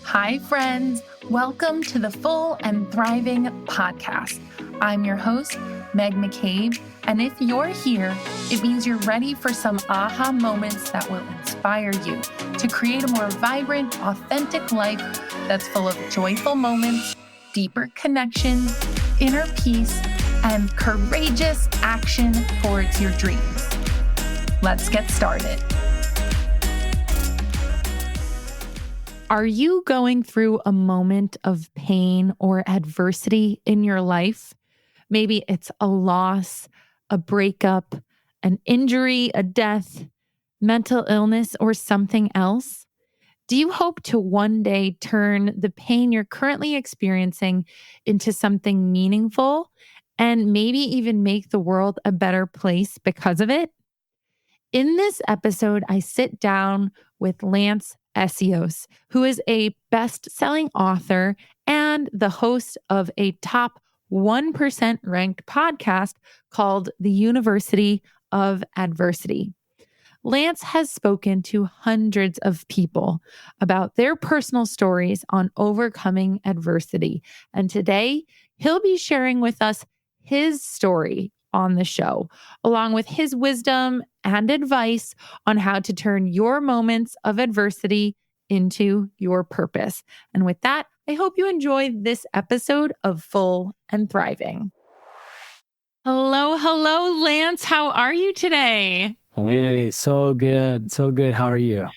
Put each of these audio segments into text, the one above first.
Hi, friends. Welcome to the Full and Thriving podcast. I'm your host, Meg McCabe, and if you're here, it means you're ready for some aha moments that will inspire you to create a more vibrant, authentic life that's full of joyful moments, deeper connections, inner peace, and courageous action towards your dreams. Let's get started. Are you going through a moment of pain or adversity in your life? Maybe it's a loss, a breakup, an injury, a death, mental illness, or something else. Do you hope to one day turn the pain you're currently experiencing into something meaningful and maybe even make the world a better place because of it? In this episode, I sit down with Lance Essihos, who is a best-selling author and the host of a top 1% ranked podcast called The University of Adversity. Lance has spoken to hundreds of people about their personal stories on overcoming adversity. And today, he'll be sharing with us his story on the show, along with his wisdom and advice on how to turn your moments of adversity into your purpose. And with that, I hope you enjoy this episode of Full and Thriving. Hello, Lance. How are you today? Hey, so good. So good. How are you?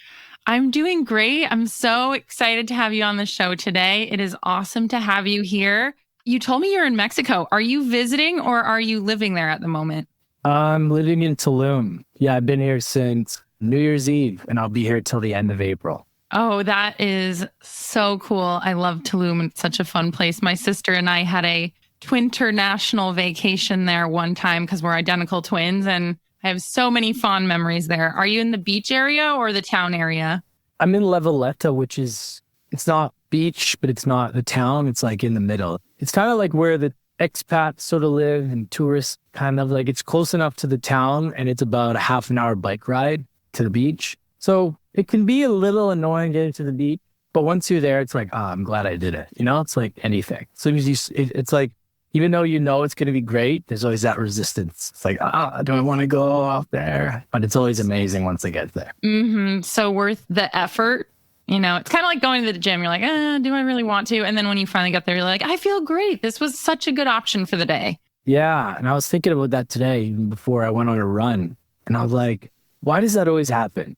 I'm doing great. I'm so excited to have you on the show today. It is awesome to have you here. You told me you're in Mexico. Are you visiting or are you living there at the moment? I'm living in Tulum. Yeah, I've been here since New Year's Eve, and I'll be here till the end of April. Oh, that is so cool. I love Tulum. It's such a fun place. My sister and I had a twinternational vacation there one time because we're identical twins, and I have so many fond memories there. Are you in the beach area or the town area? I'm in Levaleta, which is, it's not beach, but it's not the town. It's like in the middle. It's kind of like where the expats sort of live and tourists kind of like, it's close enough to the town and it's about a half an hour bike ride to the beach. So it can be a little annoying getting to the beach, but once you're there, it's like, I'm glad I did it. You know, it's like anything. So it's like, even though you know it's going to be great, there's always that resistance. It's like, do I want to go out there? But it's always amazing once I get there. Mm-hmm. So worth the effort. You know, it's kind of like going to the gym. You're like, do I really want to? And then when you finally get there, you're like, I feel great. This was such a good option for the day. Yeah. And I was thinking about that today, even before I went on a run. And I was like, why does that always happen?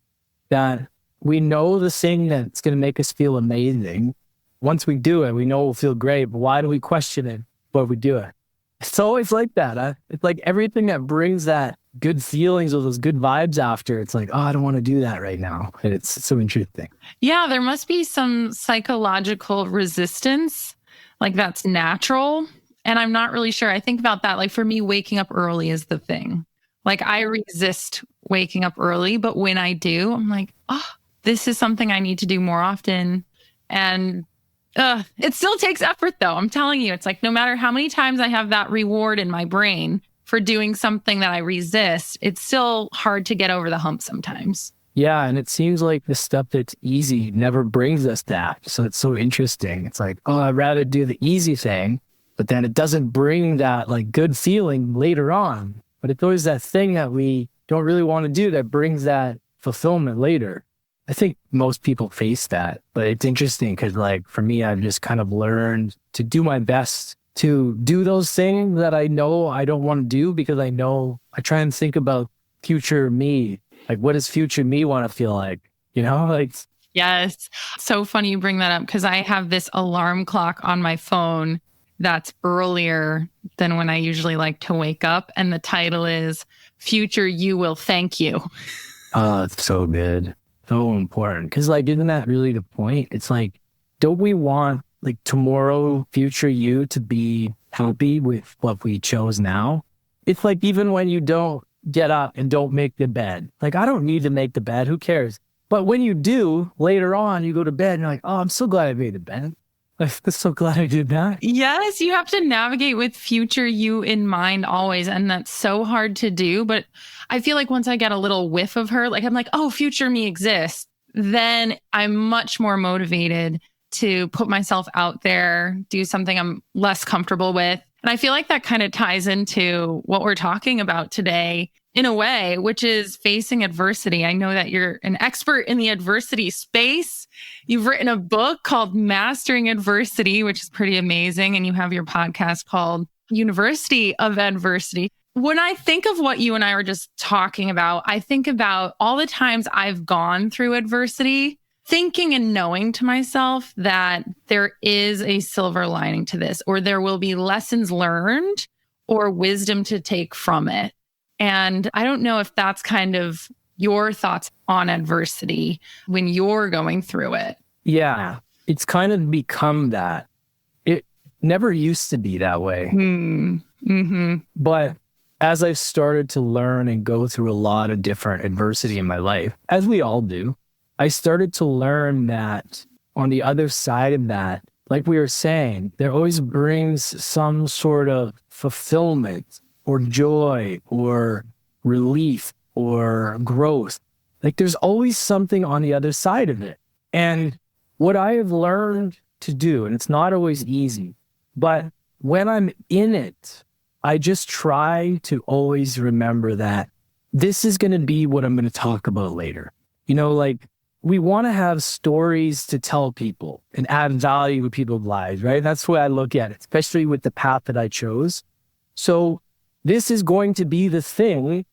That we know the thing that's going to make us feel amazing. Once we do it, we know we'll feel great. But why do we question it before we do it? It's always like that. Huh? It's like everything that brings that good feelings or those good vibes after, it's like, I don't want to do that right now. And it's so interesting. Yeah, there must be some psychological resistance, like that's natural. And I'm not really sure. I think about that. Like for me, waking up early is the thing. Like I resist waking up early, but when I do, I'm like, this is something I need to do more often. And it still takes effort though. I'm telling you, it's like no matter how many times I have that reward in my brain for doing something that I resist, it's still hard to get over the hump sometimes. Yeah. And it seems like the stuff that's easy never brings us that. So it's so interesting. It's like, I'd rather do the easy thing, but then it doesn't bring that like good feeling later on. But it's always that thing that we don't really want to do that brings that fulfillment later. I think most people face that, but it's interesting because like for me, I've just kind of learned to do my best to do those things that I know I don't want to do because I know I try and think about future me. Like, what does future me want to feel like? You know, like. Yes. So funny you bring that up because I have this alarm clock on my phone that's earlier than when I usually like to wake up. And the title is Future You Will Thank You. Oh, it's so good. So important. Because like, isn't that really the point? It's like, don't we want like tomorrow, future you to be happy with what we chose now? It's like, even when you don't get up and don't make the bed, like, I don't need to make the bed. Who cares? But when you do, later on, you go to bed and you're like, I'm so glad I made the bed. I'm so glad I did that. Yes, you have to navigate with future you in mind always. And that's so hard to do. But I feel like once I get a little whiff of her, like I'm like, future me exists. then I'm much more motivated to put myself out there, do something I'm less comfortable with. And I feel like that kind of ties into what we're talking about today in a way, which is facing adversity. I know that you're an expert in the adversity space. You've written a book called Mastering Adversity, which is pretty amazing. And you have your podcast called University of Adversity. When I think of what you and I were just talking about, I think about all the times I've gone through adversity, thinking and knowing to myself that there is a silver lining to this, or there will be lessons learned or wisdom to take from it. And I don't know if that's kind of your thoughts on adversity when you're going through it. Yeah, it's kind of become that. It never used to be that way. Mm-hmm. But as I've started to learn and go through a lot of different adversity in my life, as we all do, I started to learn that on the other side of that, like we were saying, there always brings some sort of fulfillment or joy or relief or growth. Like there's always something on the other side of it. And what I have learned to do, and it's not always easy, but when I'm in it, I just try to always remember that this is going to be what I'm going to talk about later. You know, like we want to have stories to tell people and add value to people's lives, right? That's the way I look at it, especially with the path that I chose. So this is going to be the thing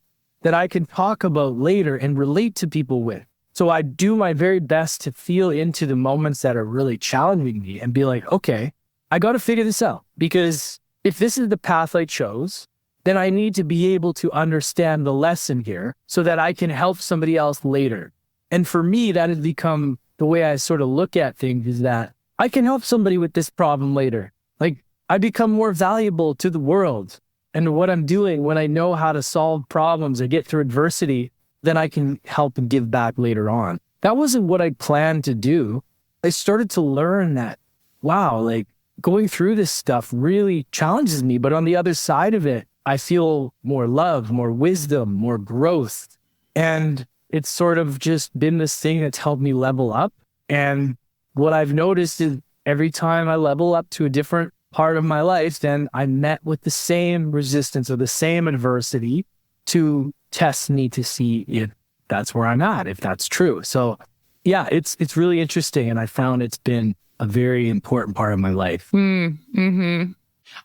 that I can talk about later and relate to people with. So I do my very best to feel into the moments that are really challenging me and be like, okay, I got to figure this out, because if this is the path I chose, then I need to be able to understand the lesson here so that I can help somebody else later. And for me, that has become the way I sort of look at things, is that I can help somebody with this problem later. Like I become more valuable to the world and what I'm doing when I know how to solve problems or get through adversity, then I can help and give back later on. That wasn't what I planned to do. I started to learn that, wow, like going through this stuff really challenges me. But on the other side of it, I feel more love, more wisdom, more growth. And it's sort of just been this thing that's helped me level up. And what I've noticed is every time I level up to a different part of my life, then I'm met with the same resistance or the same adversity to test me to see if that's where I'm at, if that's true. So yeah, it's really interesting. And I found it's been a very important part of my life. Mm-hmm.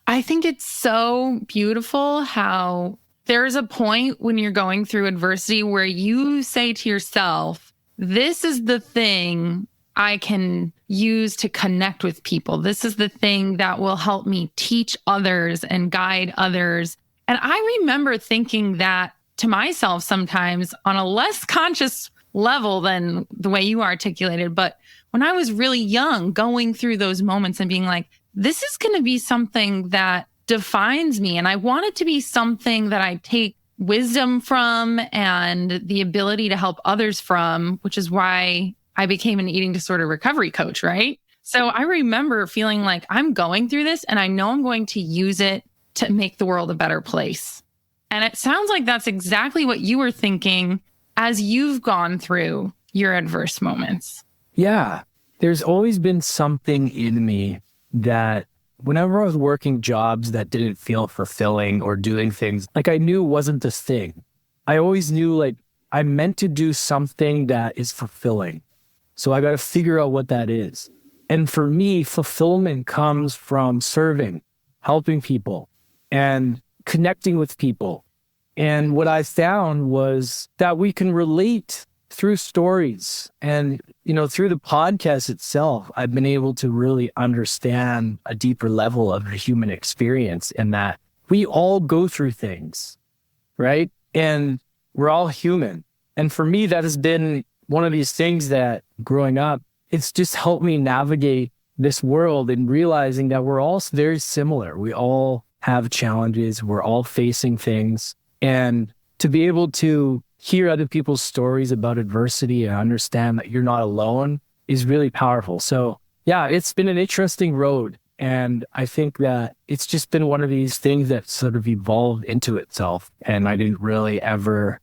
I think it's so beautiful how there's a point when you're going through adversity where you say to yourself, this is the thing I can use to connect with people. This is the thing that will help me teach others and guide others. And I remember thinking that to myself sometimes on a less conscious level than the way you articulated. But when I was really young, going through those moments and being like, this is going to be something that defines me. And I want it to be something that I take wisdom from and the ability to help others from, which is why I became an eating disorder recovery coach, right? So I remember feeling like I'm going through this and I know I'm going to use it to make the world a better place. And it sounds like that's exactly what you were thinking as you've gone through your adverse moments. Yeah, there's always been something in me that whenever I was working jobs that didn't feel fulfilling or doing things like I knew wasn't the thing, I always knew like I meant to do something that is fulfilling. So I got to figure out what that is. And for me, fulfillment comes from serving, helping people, and connecting with people. And what I found was that we can relate through stories. And, you know, through the podcast itself, I've been able to really understand a deeper level of the human experience, in that we all go through things, right? And we're all human. And for me, that has been one of these things that growing up, it's just helped me navigate this world and realizing that we're all very similar. We all have challenges. We're all facing things. And to be able to hear other people's stories about adversity and understand that you're not alone is really powerful. So yeah, it's been an interesting road. And I think that it's just been one of these things that sort of evolved into itself. And I didn't really ever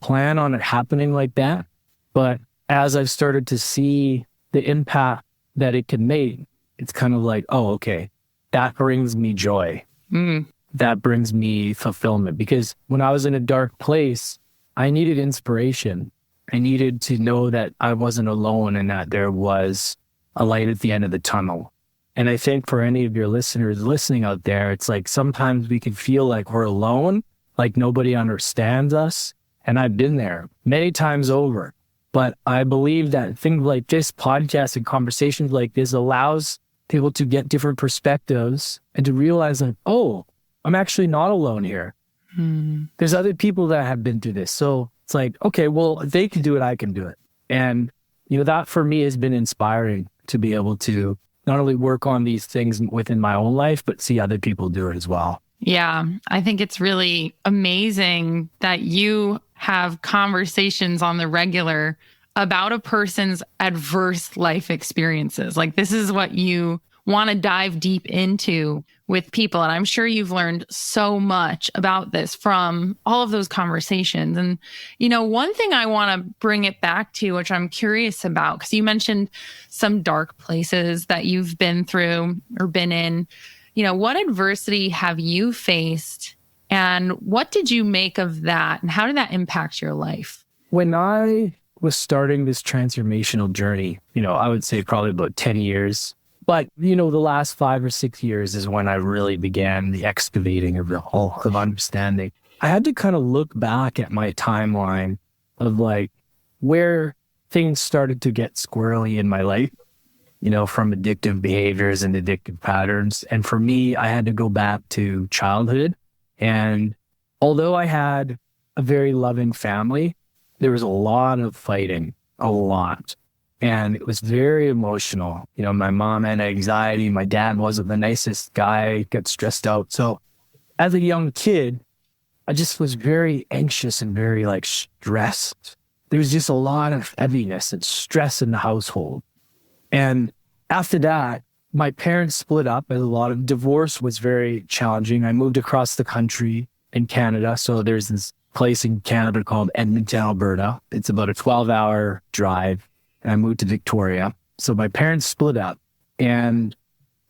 plan on it happening like that. But as I've started to see the impact that it can make, it's kind of like, oh, okay, that brings me joy. Mm. That brings me fulfillment. Because when I was in a dark place, I needed inspiration. I needed to know that I wasn't alone and that there was a light at the end of the tunnel. And I think for any of your listeners listening out there, it's like sometimes we can feel like we're alone, like nobody understands us. And I've been there many times over. But I believe that things like this podcast and conversations like this allows people to get different perspectives and to realize like, oh, I'm actually not alone here. There's other people that have been through this. So it's like, okay, well, if they can do it, I can do it. And, that for me has been inspiring to be able to not only work on these things within my own life, but see other people do it as well. Yeah, I think it's really amazing that you have conversations on the regular about a person's adverse life experiences. Like, this is what you want to dive deep into with people. And I'm sure you've learned so much about this from all of those conversations. And, one thing I want to bring it back to, which I'm curious about, because you mentioned some dark places that you've been through or been in. What adversity have you faced and what did you make of that? And how did that impact your life? When I was starting this transformational journey, I would say probably about 10 years. But, the last 5 or 6 years is when I really began the excavating of the whole of understanding. I had to kind of look back at my timeline of like where things started to get squirrely in my life, from addictive behaviors and addictive patterns. And for me, I had to go back to childhood. And although I had a very loving family, there was a lot of fighting, a lot. And it was very emotional. My mom had anxiety. My dad wasn't the nicest guy, got stressed out. So as a young kid, I just was very anxious and very stressed. There was just a lot of heaviness and stress in the household. And after that, my parents split up and a lot of divorce was very challenging. I moved across the country in Canada. So there's this place in Canada called Edmonton, Alberta. It's about a 12-hour drive. And I moved to Victoria. So my parents split up. And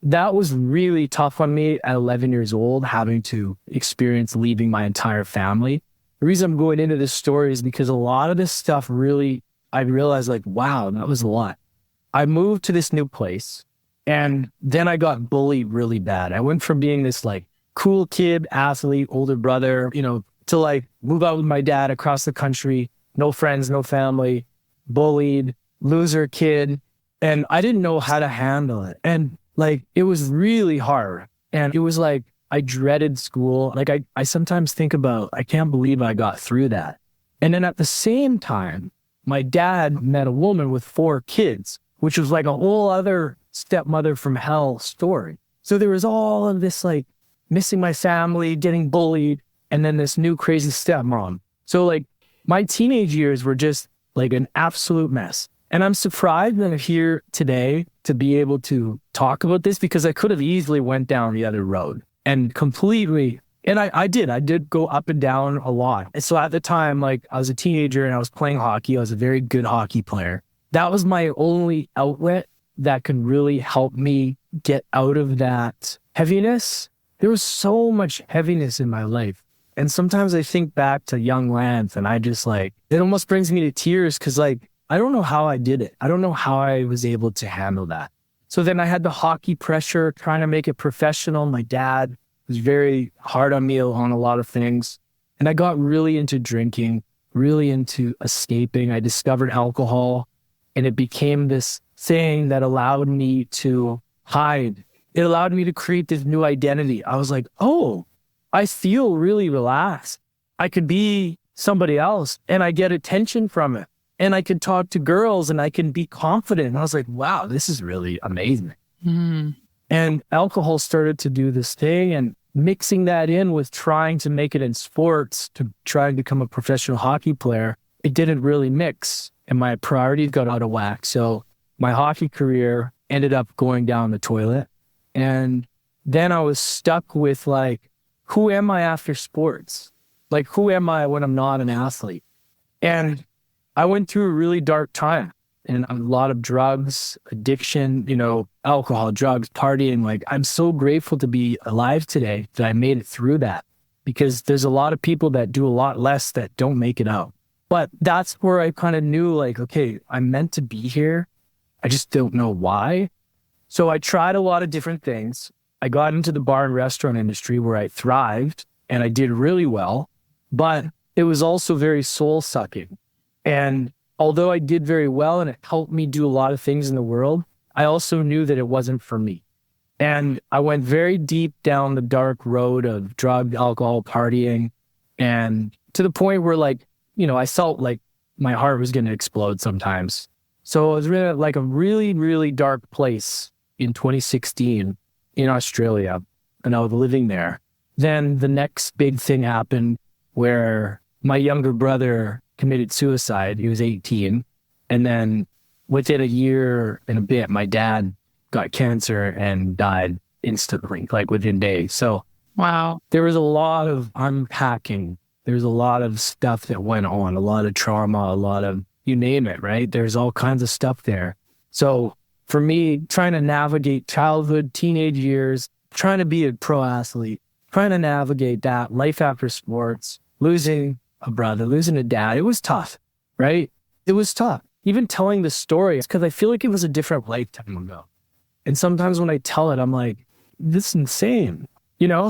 that was really tough on me at 11 years old, having to experience leaving my entire family. The reason I'm going into this story is because a lot of this stuff really, I realized wow, that was a lot. I moved to this new place and then I got bullied really bad. I went from being this cool kid, athlete, older brother, to move out with my dad across the country, no friends, no family, bullied, loser kid. And I didn't know how to handle it. And it was really hard. And it was I dreaded school. I sometimes think about, I can't believe I got through that. And then at the same time, my dad met a woman with 4 kids, which was a whole other stepmother from hell story. So there was all of this missing my family, getting bullied, and then this new crazy stepmom. So my teenage years were just an absolute mess. And I'm surprised that I'm here today to be able to talk about this because I could have easily went down the other road and completely, and I did go up and down a lot. And so at the time, I was a teenager and I was playing hockey. I was a very good hockey player. That was my only outlet that could really help me get out of that heaviness. There was so much heaviness in my life. And sometimes I think back to young Lance and I just it almost brings me to tears because I don't know how I did it. I don't know how I was able to handle that. So then I had the hockey pressure, trying to make it professional. My dad was very hard on me on a lot of things. And I got really into drinking, really into escaping. I discovered alcohol and it became this thing that allowed me to hide. It allowed me to create this new identity. I was oh, I feel really relaxed. I could be somebody else and I get attention from it. And I could talk to girls and I can be confident. And I was wow, this is really amazing. Mm. And alcohol started to do this thing and mixing that in with trying to make it in sports to try and become a professional hockey player, it didn't really mix. And my priorities got out of whack. So my hockey career ended up going down the toilet. And then I was stuck with who am I after sports? Who am I when I'm not an athlete? And I went through a really dark time and a lot of drugs, addiction, alcohol, drugs, partying. Like, I'm so grateful to be alive today that I made it through that, because there's a lot of people that do a lot less that don't make it out. But that's where I kind of knew, like, okay, I'm meant to be here. I just don't know why. So I tried a lot of different things. I got into the bar and restaurant industry where I thrived and I did really well, but it was also very soul sucking. And although I did very well and it helped me do a lot of things in the world, I also knew that it wasn't for me. And I went very deep down the dark road of drug, alcohol, partying, and to the point where, like, I felt like my heart was going to explode sometimes. So I was really like a really, really dark place in 2016 in Australia, and I was living there. Then the next big thing happened where my younger brother committed suicide. He was 18. And then within a year and a bit, my dad got cancer and died instantly, like within days. So Wow. there was a lot of unpacking. There's a lot of stuff that went on, a lot of trauma, a lot of, you name it, right? There's all kinds of stuff there. So for me, trying to navigate childhood, teenage years, trying to be a pro athlete, trying to navigate that, life after sports, losing a brother, losing a dad, it was tough, right? It was tough. Even telling the story, because I feel like it was a different lifetime ago. And sometimes when I tell it, I'm like, this is insane,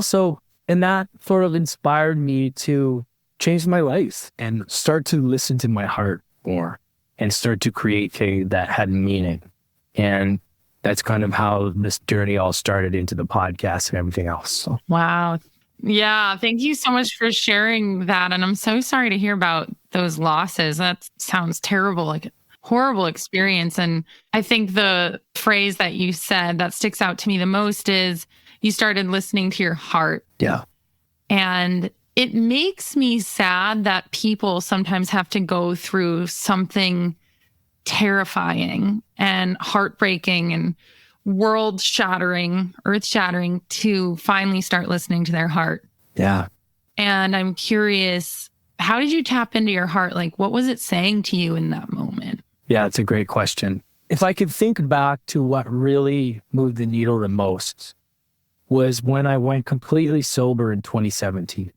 So, and that sort of inspired me to change my life and start to listen to my heart more and start to create things that had meaning. And that's kind of how this journey all started into the podcast and everything else. So. Wow. Yeah. Thank you so much for sharing that. And I'm so sorry to hear about those losses. That sounds terrible, like a horrible experience. And I think the phrase that you said that sticks out to me the most is you started listening to your heart. Yeah. And it makes me sad that people sometimes have to go through something terrifying and heartbreaking and world shattering, earth shattering to finally start listening to their heart. Yeah. And I'm curious, how did you tap into your heart? Like, what was it saying to you in that moment? Yeah, it's a great question. If I could think back to what really moved the needle the most was when I went completely sober in 2017.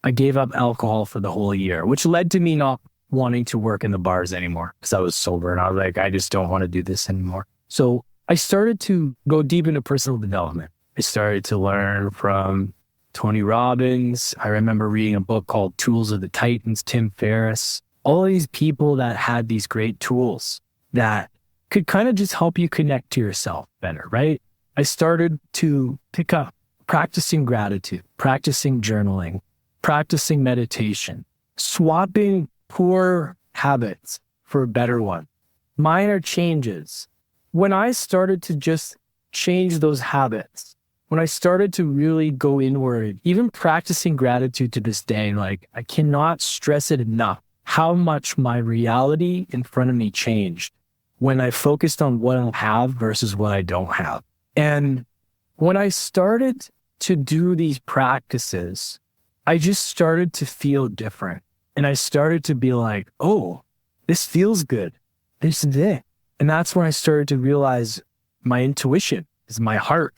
I gave up alcohol for the whole year, which led to me not wanting to work in the bars anymore because I was sober and I was like, I just don't want to do this anymore. So I started to go deep into personal development. I started to learn from Tony Robbins. I remember reading a book called Tools of the Titans, Tim Ferriss, all these people that had these great tools that could kind of just help you connect to yourself better, right? I started to pick up practicing gratitude, practicing journaling, practicing meditation, swapping poor habits for a better one, minor changes. When I started to just change those habits, when I started to really go inward, even practicing gratitude to this day, like I cannot stress it enough how much my reality in front of me changed when I focused on what I have versus what I don't have. And when I started to do these practices, I just started to feel different. And I started to be like, oh, this feels good. This is it. And that's when I started to realize my intuition is my heart,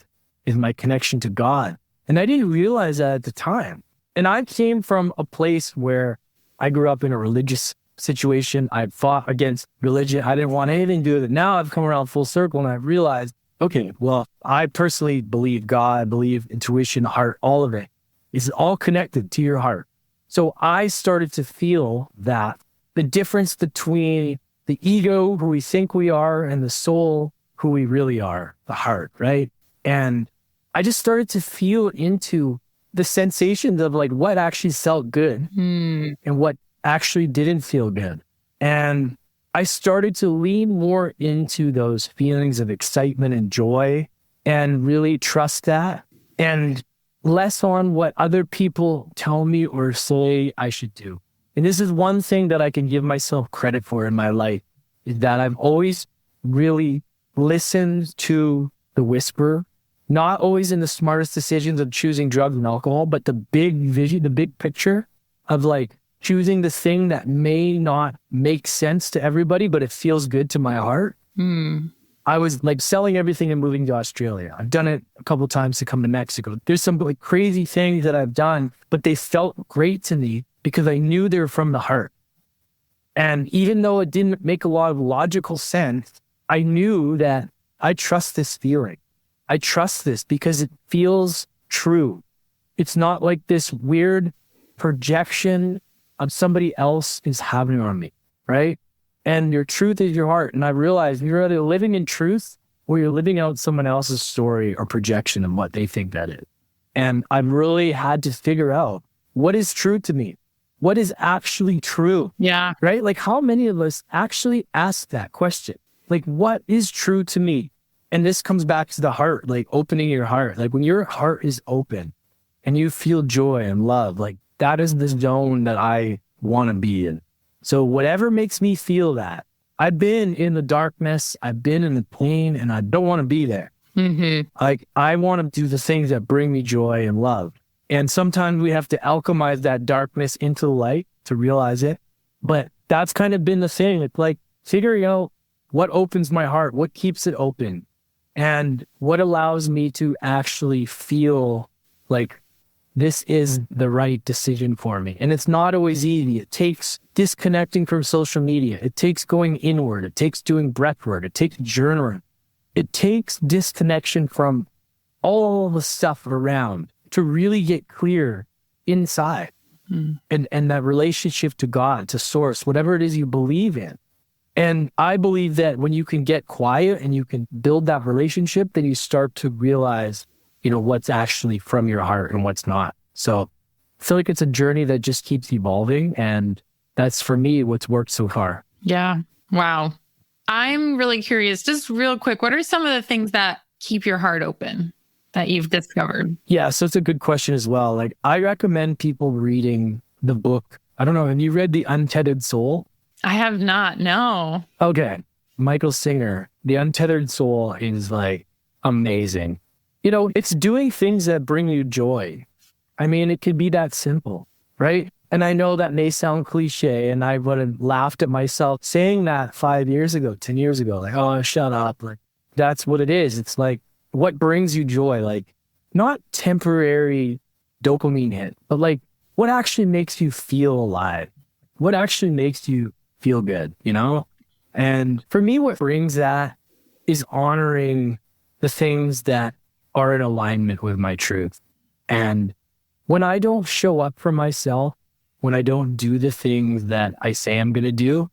is my connection to God. And I didn't realize that at the time. And I came from a place where I grew up in a religious situation. I fought against religion. I didn't want anything to do with it. Now I've come around full circle and I've realized, okay, well, I personally believe God, believe intuition, heart, all of it is all connected to your heart. So I started to feel that the difference between the ego, who we think we are, and the soul, who we really are, the heart, right? And I just started to feel into the sensations of like what actually felt good and what actually didn't feel good. And I started to lean more into those feelings of excitement and joy and really trust that, and less on what other people tell me or say I should do. And this is one thing that I can give myself credit for in my life, is that I've always really listened to the whisper, not always in the smartest decisions of choosing drugs and alcohol, but the big vision, the big picture of like, choosing the thing that may not make sense to everybody, but it feels good to my heart. I was like selling everything and moving to Australia. I've done it a couple of times to come to Mexico. There's some like crazy things that I've done, but they felt great to me because I knew they were from the heart. And even though it didn't make a lot of logical sense, I knew that I trust this feeling. I trust this because it feels true. It's not like this weird projection of somebody else is having on me, right? And your truth is your heart. And I realized you're either living in truth or you're living out someone else's story or projection of what they think that is. And I've really had to figure out what is true to me. What is actually true? Yeah. Right? Like how many of us actually ask that question? Like what is true to me? And this comes back to the heart, like opening your heart. Like when your heart is open and you feel joy and love, like that is the zone that I want to be in. So whatever makes me feel that, I've been in the darkness, I've been in the pain, and I don't want to be there. Like I want to do the things that bring me joy and love. And sometimes we have to alchemize that darkness into the light to realize it. But that's kind of been the thing. It's like figuring out what opens my heart, what keeps it open, and what allows me to actually feel like this is the right decision for me. And it's not always easy. It takes disconnecting from social media. It takes going inward. It takes doing breath work. It takes journaling. It takes disconnection from all the stuff around to really get clear inside. And that relationship to God, to source, whatever it is you believe in. And I believe that when you can get quiet and you can build that relationship, then you start to realize, what's actually from your heart and what's not. So I feel like it's a journey that just keeps evolving. And that's for me, what's worked so far. Yeah. Wow. I'm really curious, just real quick, what are some of the things that keep your heart open that you've discovered? Yeah. So it's a good question as well. Like I recommend people reading the book. I don't know. Have you read The Untethered Soul? I have not. No. Okay. Michael Singer, The Untethered Soul is like amazing. It's doing things that bring you joy. I mean, it could be that simple, right? And I know that may sound cliche, and I would have laughed at myself saying that 5 years ago, 10 years ago, like, oh, shut up. Like, that's what it is. It's like, what brings you joy? Like, not temporary dopamine hit, but like, what actually makes you feel alive? What actually makes you feel good, And for me, what brings that is honoring the things that are in alignment with my truth. And when I don't show up for myself, when I don't do the things that I say I'm going to do,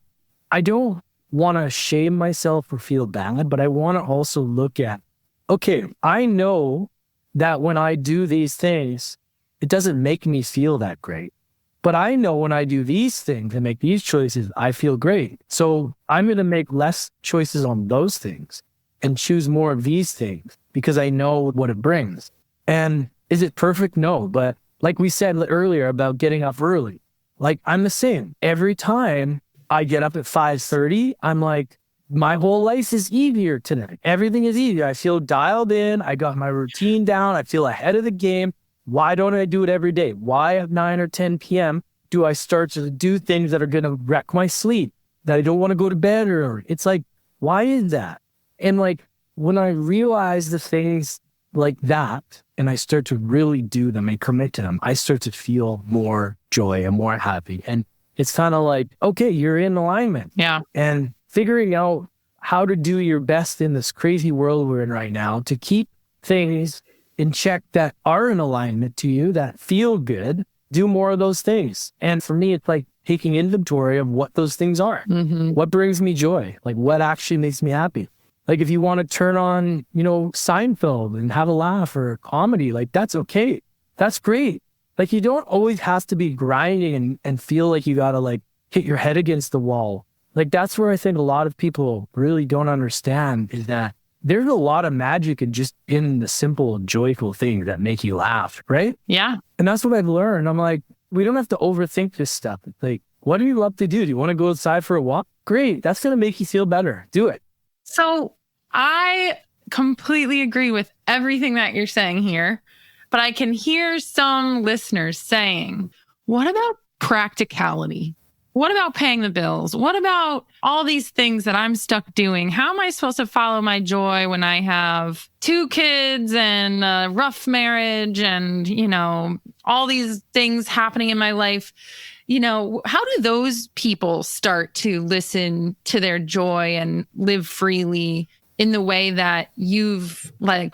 I don't want to shame myself or feel bad, but I want to also look at, okay, I know that when I do these things, it doesn't make me feel that great. But I know when I do these things and make these choices, I feel great. So I'm going to make less choices on those things and choose more of these things because I know what it brings. And is it perfect? No. But like we said earlier about getting up early, like I'm the same. Every time I get up at 5:30, I'm like, my whole life is easier today. Everything is easier. I feel dialed in. I got my routine down. I feel ahead of the game. Why don't I do it every day? Why at 9 or 10 p.m. do I start to do things that are going to wreck my sleep, that I don't want to go to bed early? It's like, why is that? And like, when I realize the things like that, and I start to really do them and commit to them, I start to feel more joy and more happy. And it's kind of like, okay, you're in alignment. Yeah. And figuring out how to do your best in this crazy world we're in right now to keep things in check that are in alignment to you, that feel good, do more of those things. And for me, it's like taking inventory of what those things are. What brings me joy? Like what actually makes me happy? Like if you want to turn on, Seinfeld and have a laugh or comedy, like that's okay. That's great. Like you don't always have to be grinding and feel like you got to like hit your head against the wall. Like that's where I think a lot of people really don't understand is that there's a lot of magic in the simple, joyful things that make you laugh, right? Yeah. And that's what I've learned. I'm like, we don't have to overthink this stuff. It's like, what do you love to do? Do you want to go outside for a walk? Great. That's going to make you feel better. Do it. So I completely agree with everything that you're saying here, but I can hear some listeners saying, what about practicality? What about paying the bills? What about all these things that I'm stuck doing? How am I supposed to follow my joy when I have 2 kids and a rough marriage and, all these things happening in my life? How do those people start to listen to their joy and live freely in the way that you've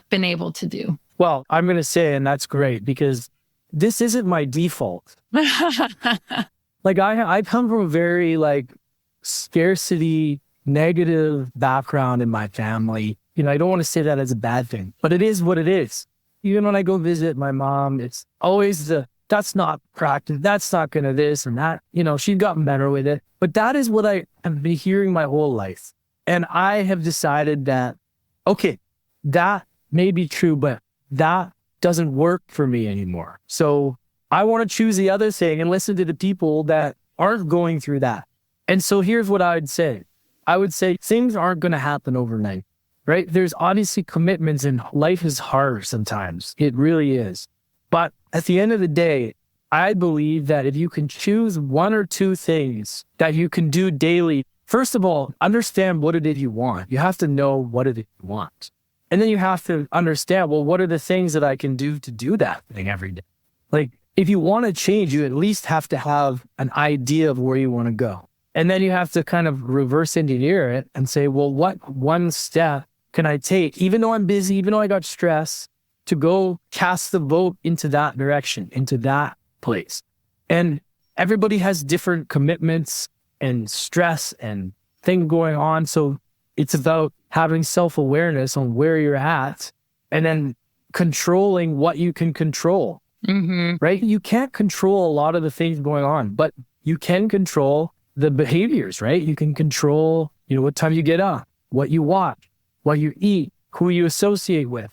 been able to do? Well, I'm going to say, and that's great because this isn't my default. I come from a very scarcity, negative background in my family. I don't want to say that as a bad thing, but it is what it is. Even when I go visit my mom, it's always that's not practice. That's not going to this and that. She's gotten better with it. But that is what I have been hearing my whole life. And I have decided that, okay, that may be true, but that doesn't work for me anymore. So I want to choose the other thing and listen to the people that aren't going through that. And so here's what I would say. I would say things aren't going to happen overnight, right? There's obviously commitments and life is hard sometimes. It really is. But at the end of the day, I believe that if you can choose 1 or 2 things that you can do daily, first of all, understand what it is you want. You have to know what it is you want. And then you have to understand, well, what are the things that I can do to do that thing every day? If you want to change, you at least have to have an idea of where you want to go. And then you have to kind of reverse engineer it and say, well, what one step can I take, even though I'm busy, even though I got stress, to go cast the vote into that direction, into that place. And everybody has different commitments and stress and things going on. So it's about having self-awareness on where you're at and then controlling what you can control. Mm-hmm. Right? You can't control a lot of the things going on, but you can control the behaviors, right? You can control, what time you get up, what you watch, what you eat, who you associate with,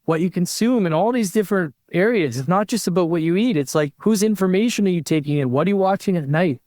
what you consume in all these different areas. It's not just about what you eat. It's whose information are you taking in? What are you watching at night?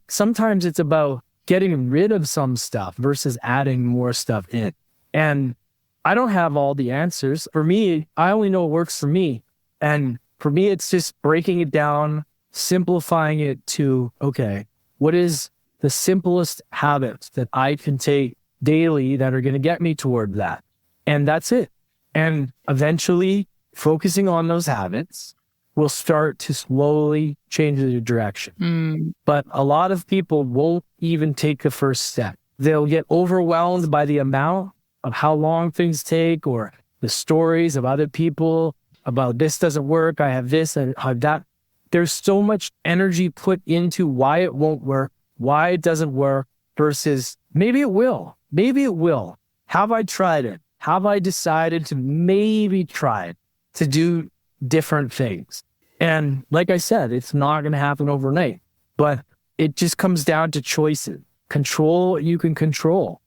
Sometimes it's about getting rid of some stuff versus adding more stuff in. And I don't have all the answers. For me, I only know what works for me. And for me, it's just breaking it down, simplifying it to, okay, what is the simplest habits that I can take daily that are going to get me toward that? And that's it. And eventually, focusing on those habits will start to slowly change the direction. But a lot of people won't even take the first step. They'll get overwhelmed by the amount of how long things take or the stories of other people about this doesn't work, I have this and I have that. There's so much energy put into why it won't work, why it doesn't work, versus maybe it will. Maybe it will. Have I tried it? Have I decided to maybe try it to do different things? And like I said, it's not going to happen overnight, but it just comes down to choices. Control what you can control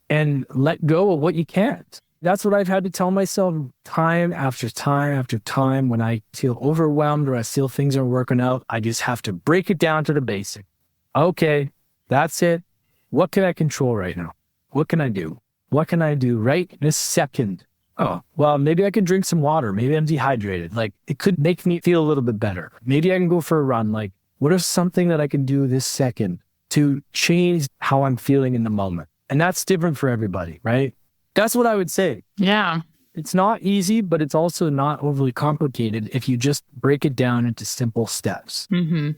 and let go of what you can't. That's what I've had to tell myself time after time after time. When I feel overwhelmed or I feel things aren't working out, I just have to break it down to the basic. Okay, that's it. What can I control right now? What can I do? What can I do right this second? Oh, well, maybe I can drink some water. Maybe I'm dehydrated. It could make me feel a little bit better. Maybe I can go for a run. What is something that I can do this second to change how I'm feeling in the moment? And that's different for everybody, right? That's what I would say. Yeah. It's not easy, but it's also not overly complicated if you just break it down into simple steps. Mm-hmm.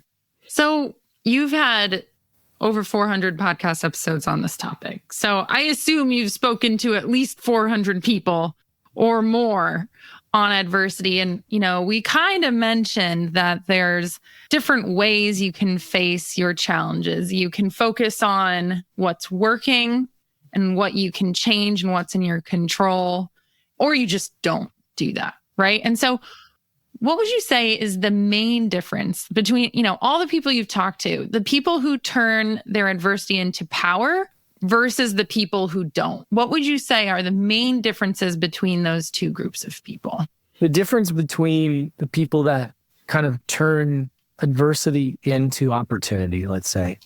So you've had over 400 podcast episodes on this topic. So I assume you've spoken to at least 400 people or more on adversity. And, we kind of mentioned that there's different ways you can face your challenges. You can focus on what's working and what you can change and what's in your control, or you just don't do that, right? And so what would you say is the main difference between, all the people you've talked to, the people who turn their adversity into power versus the people who don't? What would you say are the main differences between those two groups of people? The difference between the people that kind of turn adversity into opportunity, let's say,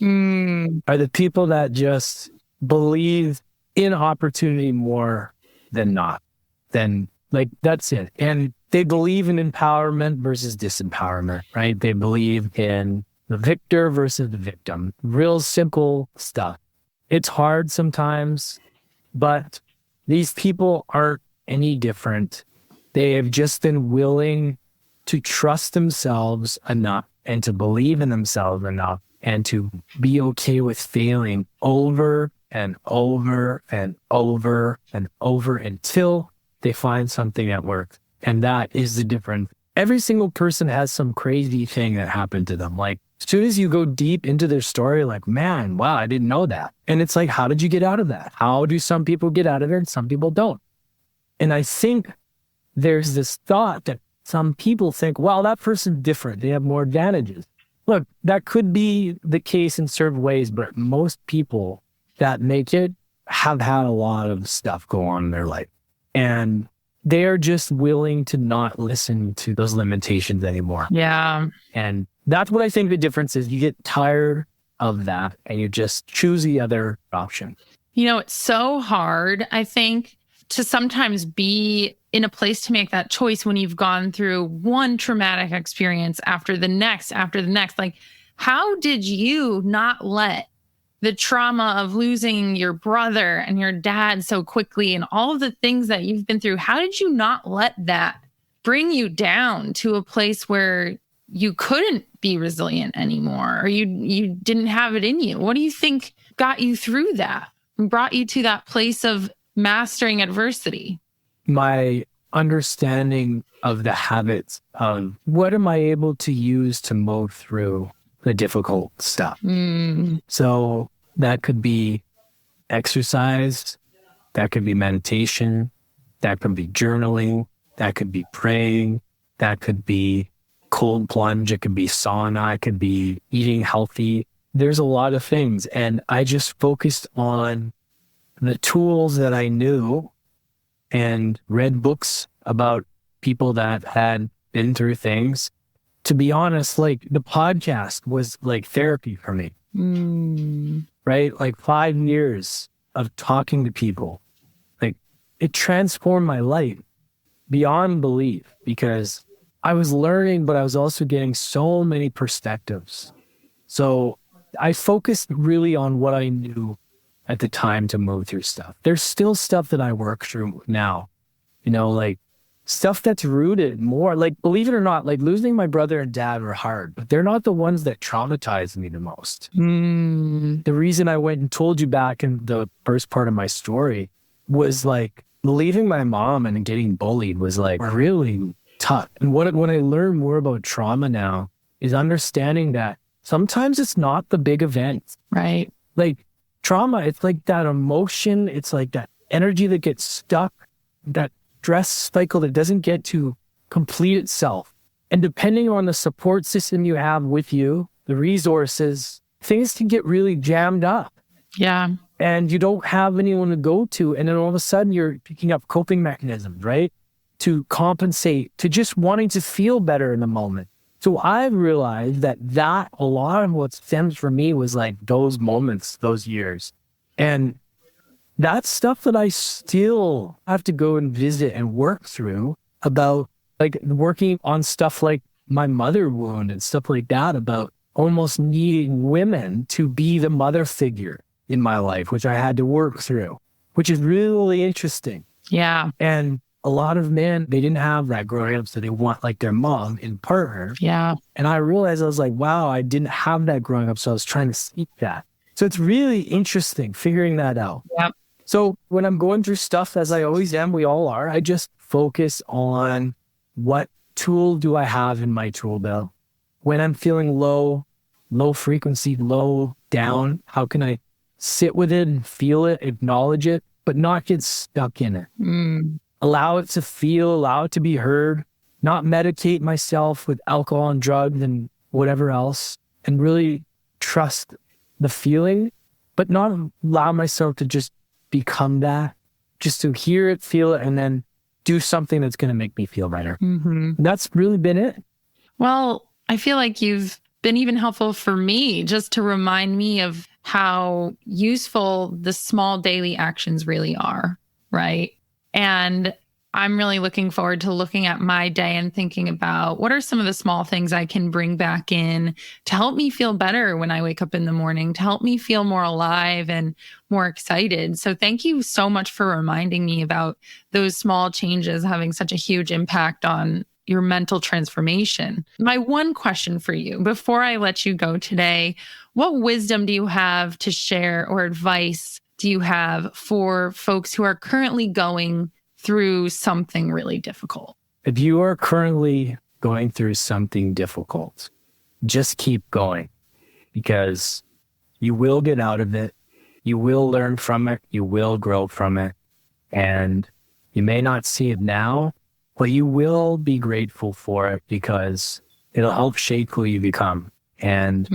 are the people that just believe in opportunity more than not. That's it. And they believe in empowerment versus disempowerment, right? They believe in the victor versus the victim. Real simple stuff. It's hard sometimes, but these people aren't any different. They have just been willing to trust themselves enough and to believe in themselves enough and to be okay with failing over and over and over and over until they find something that works. And that is the difference. Every single person has some crazy thing that happened to them. Like, as soon as you go deep into their story, like, man, wow, I didn't know that. And it's like, how did you get out of that? How do some people get out of it and some people don't? And I think there's this thought that some people think, well, that person's different. They have more advantages. Look, that could be the case in certain ways, but most people that make it have had a lot of stuff go on in their life. And they're just willing to not listen to those limitations anymore. Yeah. And that's what I think the difference is. You get tired of that and you just choose the other option. You know, it's so hard, I think, to sometimes be in a place to make that choice when you've gone through one traumatic experience after the next. Like, how did you not let the trauma of losing your brother and your dad so quickly and all of the things that you've been through, how did you not let that bring you down to a place where you couldn't be resilient anymore, or you didn't have it in you? What do you think got you through that and brought you to that place of mastering adversity? My understanding of the habits of what am I able to use to move through the difficult stuff. So that could be exercise, that could be meditation, that could be journaling, that could be praying, that could be cold plunge, it could be sauna, it could be eating healthy. There's a lot of things. And I just focused on the tools that I knew and read books about people that had been through things. To be honest, like, the podcast was like therapy for me, right? Like 5 years of talking to people, like, it transformed my life beyond belief because I was learning, but I was also getting so many perspectives. So I focused really on what I knew at the time to move through stuff. There's still stuff that I work through now, you know, like stuff that's rooted more, like, believe it or not, like losing my brother and dad were hard, but they're not the ones that traumatized me the most. The reason I went and told you back in the first part of my story was like leaving my mom and getting bullied was like really tough. And what I learned more about trauma now is understanding that sometimes it's not the big events. Right. Like, trauma, it's like that emotion, it's like that energy that gets stuck, that stress cycle that doesn't get to complete itself. And depending on the support system you have with you, the resources, things can get really jammed up. Yeah. And you don't have anyone to go to. And then all of a sudden you're picking up coping mechanisms, right? To compensate, to just wanting to feel better in the moment. So I've realized that a lot of what stems for me was like those moments, those years. And that's stuff that I still have to go and visit and work through about, like, working on stuff like my mother wound and stuff like that, about almost needing women to be the mother figure in my life, which I had to work through, which is really interesting. Yeah. And a lot of men, they didn't have that growing up, so they want like their mom in partner. Yeah. And I realized, I was like, wow, I didn't have that growing up, so I was trying to seek that. So it's really interesting figuring that out. Yep. So when I'm going through stuff, as I always am, we all are, I just focus on what tool do I have in my tool belt. When I'm feeling low frequency, low down, how can I sit with it and feel it, acknowledge it, but not get stuck in it? Allow it to feel, allow it to be heard, not medicate myself with alcohol and drugs and whatever else, and really trust the feeling, but not allow myself to just become that, just to hear it, feel it, and then do something that's going to make me feel better. That's really been it. Well, I feel like you've been even helpful for me just to remind me of how useful the small daily actions really are, right? And I'm really looking forward to looking at my day and thinking about what are some of the small things I can bring back in to help me feel better when I wake up in the morning, to help me feel more alive and more excited. So thank you so much for reminding me about those small changes having such a huge impact on your mental transformation. My one question for you before I let you go today, what wisdom do you have to share or advice do you have for folks who are currently going through something really difficult? If you are currently going through something difficult, just keep going because you will get out of it. You will learn from it. You will grow from it. And you may not see it now, but you will be grateful for it because it'll help shape who you become. And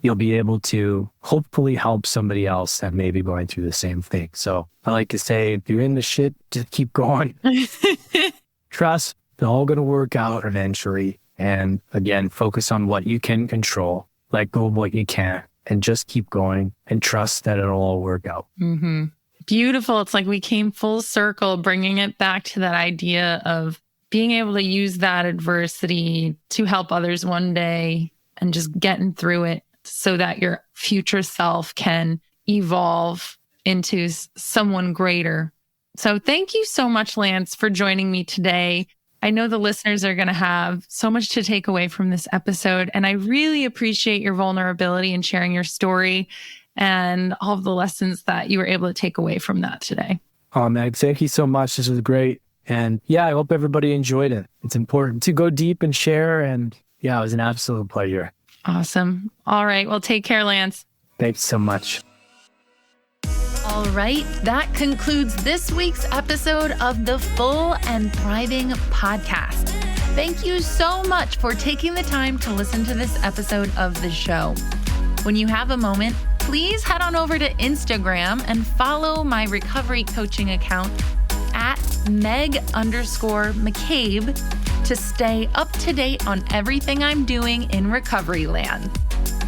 you'll be able to hopefully help somebody else that may be going through the same thing. So I like to say, if you're in the shit, just keep going. Trust, it's all going to work out eventually. And again, focus on what you can control, let go of what you can't, and just keep going and trust that it'll all work out. Mm-hmm. Beautiful. It's like we came full circle, bringing it back to that idea of being able to use that adversity to help others one day and just getting through it so that your future self can evolve into someone greater. So thank you so much, Lance, for joining me today. I know the listeners are going to have so much to take away from this episode, and I really appreciate your vulnerability and sharing your story and all of the lessons that you were able to take away from that today. Oh, Meg, thank you so much. This was great. And yeah, I hope everybody enjoyed it. It's important to go deep and share. And yeah, it was an absolute pleasure. Awesome. All right. Well, take care, Lance. Thanks so much. All right. That concludes this week's episode of the Full and Thriving podcast. Thank you so much for taking the time to listen to this episode of the show. When you have a moment, please head on over to Instagram and follow my recovery coaching account at Meg_McCabe to stay up to date on everything I'm doing in recovery land.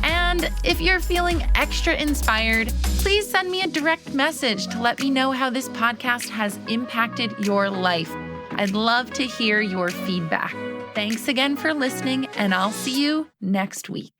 And if you're feeling extra inspired, please send me a direct message to let me know how this podcast has impacted your life. I'd love to hear your feedback. Thanks again for listening, and I'll see you next week.